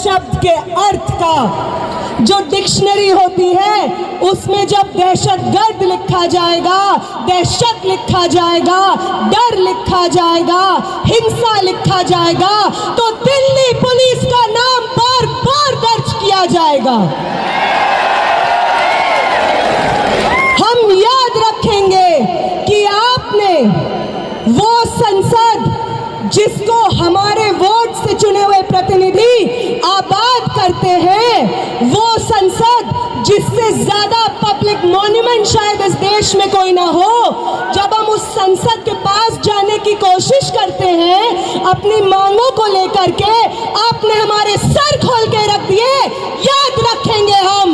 शब्द के अर्थ का जो डिक्शनरी होती है उसमें जब दहशतगर्द लिखा जाएगा, दहशत लिखा जाएगा, डर लिखा जाएगा, हिंसा लिखा जाएगा, तो दिल्ली पुलिस का नाम बार बार दर्ज किया जाएगा। हम याद रखेंगे कि आपने वो संसद जिसको हमारे वोट से चुने हुए प्रतिनिधि आबाद करते हैं, वो संसद जिससे ज्यादा पब्लिक मॉन्यूमेंट शायद इस देश में कोई ना हो, जब हम उस संसद के पास जाने की कोशिश करते हैं अपनी मांगों को लेकर के, आपने हमारे सर खोल के रख दिए। याद रखेंगे हम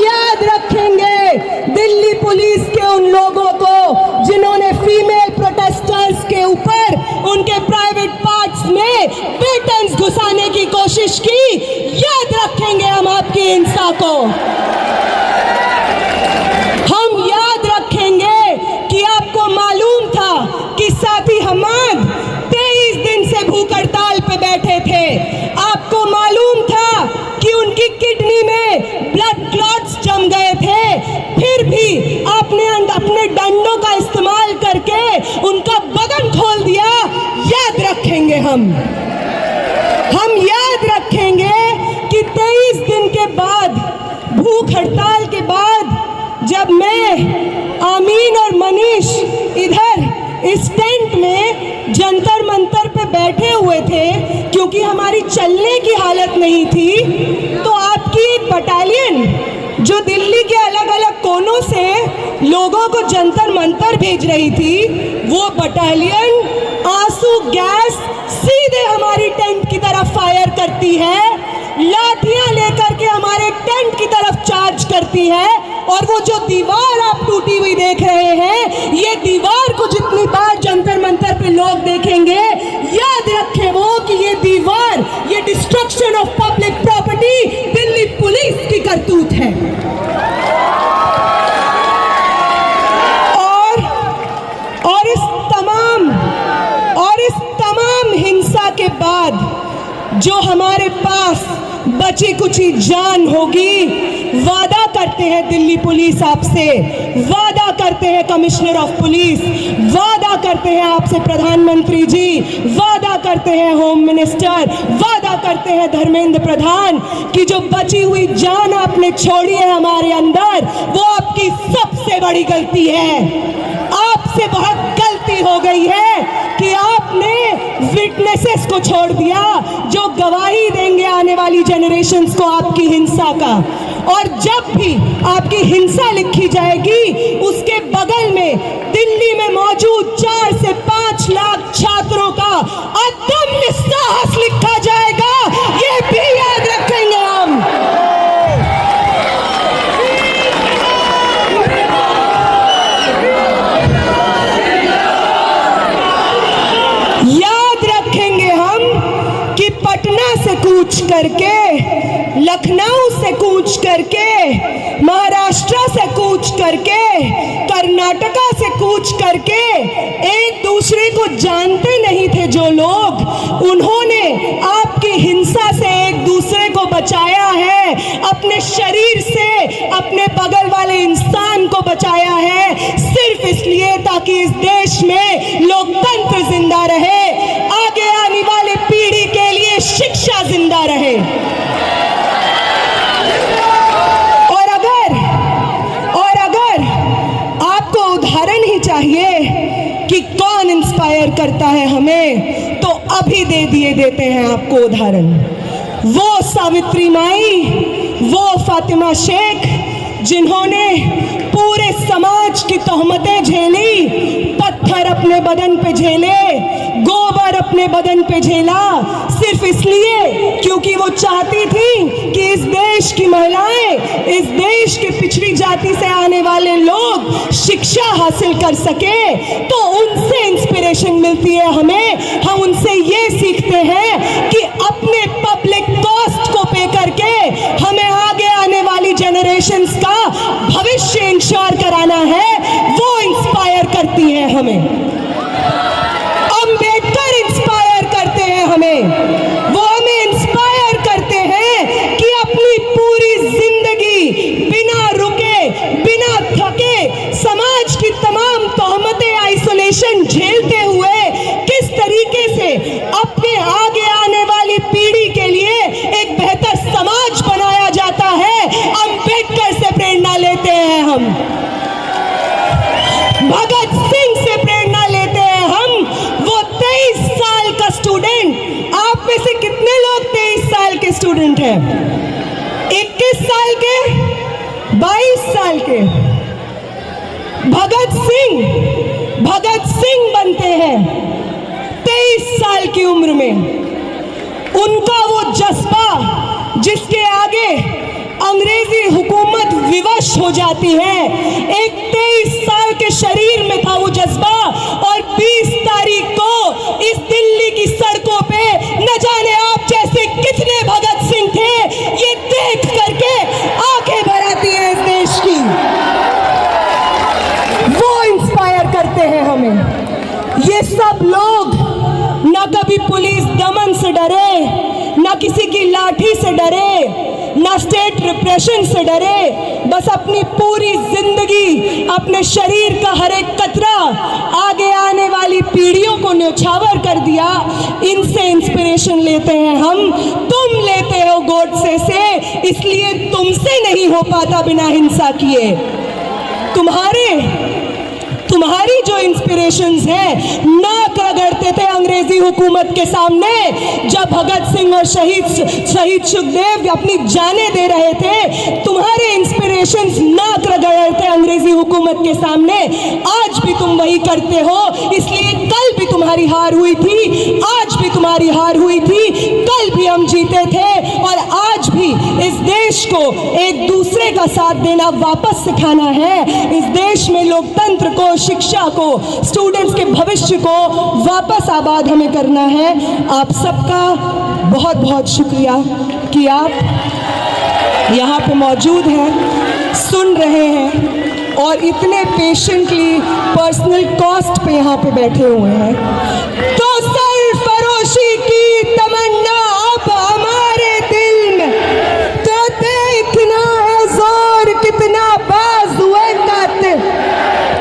याद रखेंगे दिल्ली पुलिस के उन लोगों को जिन्होंने फीमेल प्रोटेस्टर्स के ऊपर उनके प्राइवेट पार्ट्स में बेटन्स घुसाने की कोशिश की। याद रखेंगे हम आपकी हिंसा को। हम याद रखेंगे कि आपको मालूम था कि साथी हमाद 23 दिन से भूख हड़ताल पे बैठे थे। आपको मालूम था कि उनकी किडनी में ब्लड क्लॉट्स जम गए थे, फिर भी आपने अपने डंडों का इस्तेमाल करके उनका बदन खोल दिया। याद रखेंगे हम याद रखेंगे कि 23 दिन के बाद, भूख हड़ताल के बाद, जब मैं, आमीन और मनीष इधर इस टेंट में जंतर मंतर पे बैठे हुए थे क्योंकि हमारी चलने की हालत नहीं थी, तो आपकी एक बटालियन जो दिल्ली के अलग अलग कोनों से लोगों को जंतर मंतर भेज रही थी, वो बटालियन आंसू गैस सीधे हमारी टेंट की तरफ फायर करती है, लाठियां लेकर के हमारे टेंट की तरफ चार्ज करती है। और वो जो दीवार आप टूटी हुई देख रहे हैं, ये दीवार को जितनी बार जंतर मंतर पे लोग देखेंगे, याद रखें वो कि ये दीवार, ये destruction of public property Delhi police की करतूत है। और इस तमाम हिंसा के बाद जो हमारे पास बची कुची जान होगी, वादा करते हैं दिल्ली पुलिस आपसे, वादा करते हैं कमिश्नर ऑफ पुलिस, वादा करते हैं आपसे प्रधानमंत्री जी, वादा करते हैं होम मिनिस्टर, वादा करते हैं धर्मेंद्र प्रधान कि जो बची हुई जान आपने छोड़ी है हमारे अंदर, वो आपकी सबसे बड़ी गलती है। आपसे बहुत गलती हो गई है कि आपने विटनेसेस को छोड़ दिया जो गवाही देंगे आने वाली जनरेशन्स को आपकी हिंसा का। और जब भी आपकी हिंसा लिखी जाएगी, उसके बगल में दिल्ली में मौजूद 4 से 5 लाख छात्रों का अदम्य साहस लिखा जाएगा। ये भी याद रखेंगे हम। याद रखेंगे हम कि पटना से कूच करके, लखनऊ से कूच करके, महाराष्ट्र से कूच करके, कर्नाटका से कूच करके, एक दूसरे को जानते नहीं थे जो लोग, उन्होंने आपकी हिंसा से एक दूसरे को बचाया है, अपने शरीर से अपने बगल वाले इंसान को बचाया है, सिर्फ इसलिए ताकि इस देश में लोकतंत्र जिंदा रहे, आगे आने वाली पीढ़ी के लिए शिक्षा जिंदा रहे। और अगर आपको उदाहरण ही चाहिए कि कौन इंस्पायर करता है हमें, तो अभी देते हैं आपको उदाहरण। वो सावित्री माई, वो फातिमा शेख जिन्होंने पूरे समाज की तोहमतें झेली, पत्थर अपने बदन पे झेले, गोबर अपने बदन पे झेला, सिर्फ इसलिए क्योंकि वो चाहती थी कि इस देश की महिलाएं, इस देश के पिछड़ी जाति से आने वाले लोग शिक्षा हासिल कर सके। तो उनसे इंस्पिरेशन मिलती है हमें। हम उनसे ये सीखते हैं कि अपने पब्लिक कॉस्ट को पे करके हमें आगे आने वाली जनरेशन्स का भविष्य इंश्योर कराना है। वो इंस्पायर करती है हमें। अंबेडकर इंस्पायर करते हैं हैं, 21 साल के, 22 साल के भगत सिंह बनते हैं 23 साल की उम्र में। उनका वो जज्बा जिसके आगे अंग्रेजी हुकूमत विवश हो जाती है, एक 23 साल के शरीर में था वो जज्बा, और 20 तारीख को इस दिल्ली की सड़कों पे न जाने आप जैसे कितने भगत सिंह थे, ये देख करके आंखें भर आती है इस देश की। वो इंस्पायर करते हैं हमें। ये सब लोग ना कभी पुलिस दमन से डरे, ना किसी की लाठी से डरे, ना स्टेट रिप्रेशन से डरे, बस अपनी पूरी जिंदगी, अपने शरीर का हर एक कतरा आगे आने वाली पीढ़ियों को न्यौछावर कर दिया। इनसे इंस्पिरेशन लेते हैं हम। तुम लेते हो गोडसे से, इसलिए तुमसे नहीं हो पाता बिना हिंसा किए। तुम्हारी जो इंस्पिरेशंस हैं, नाक रगड़ते थे अंग्रेजी हुकूमत के सामने जब भगत सिंह और शहीद सुखदेव अपनी जानें दे रहे थे। तुम्हारे इंस्पिरेशंस नाक रगड़ रहे थे अंग्रेजी हुकूमत के सामने। आज भी तुम वही करते हो, इसलिए कल भी तुम्हारी हार हुई थी, आज भी तुम्हारी हार हुई थी, कल भी हम जीते थे, और आज भी इस देश को एक दूसरे का साथ देना वापस सिखाना है। इस देश में लोकतंत्र को, शिक्षा को, स्टूडेंट्स के भविष्य को वापस आबाद हमें करना है। आप सबका बहुत बहुत शुक्रिया कि आप यहाँ पे मौजूद हैं, सुन रहे हैं और इतने पेशेंटली पर्सनल कॉस्ट पे यहाँ पे बैठे हुए हैं। तो सरफरोशी की तमन्ना अब हमारे दिल में, तो देखना है जोर कितना बाज हुए कातिल,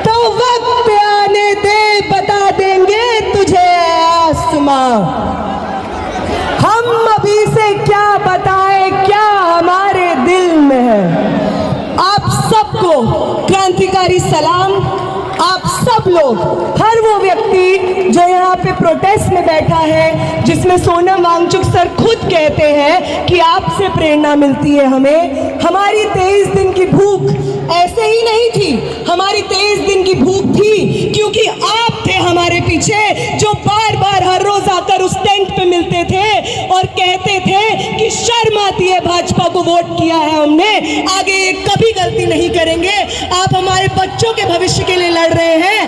तो वक्त आने दे बता देंगे तुझे आसमां। हम अभी से क्या बताएं क्या हमारे दिल में है। आप सबको क्रांतिकारी सलाम। आप सब लोग, हर वो व्यक्ति जो यहाँ पे प्रोटेस्ट में बैठा है, जिसमें सोनम वांगचुक सर खुद कहते हैं कि आपसे प्रेरणा मिलती है हमें। हमारी 23 दिन की भूख ऐसे ही नहीं थी, हमारी 23 दिन की भूख थी क्योंकि आप थे हमारे पीछे, जो बार बार हर रोज आकर उस टेंट पे मिलते थे और कहते थे कि शर्म आती है, भाजपा को वोट किया है हमने, आगे कभी गलती नहीं करेंगे। आप हमारे बच्चों के भविष्य के लिए लड़ रहे हैं।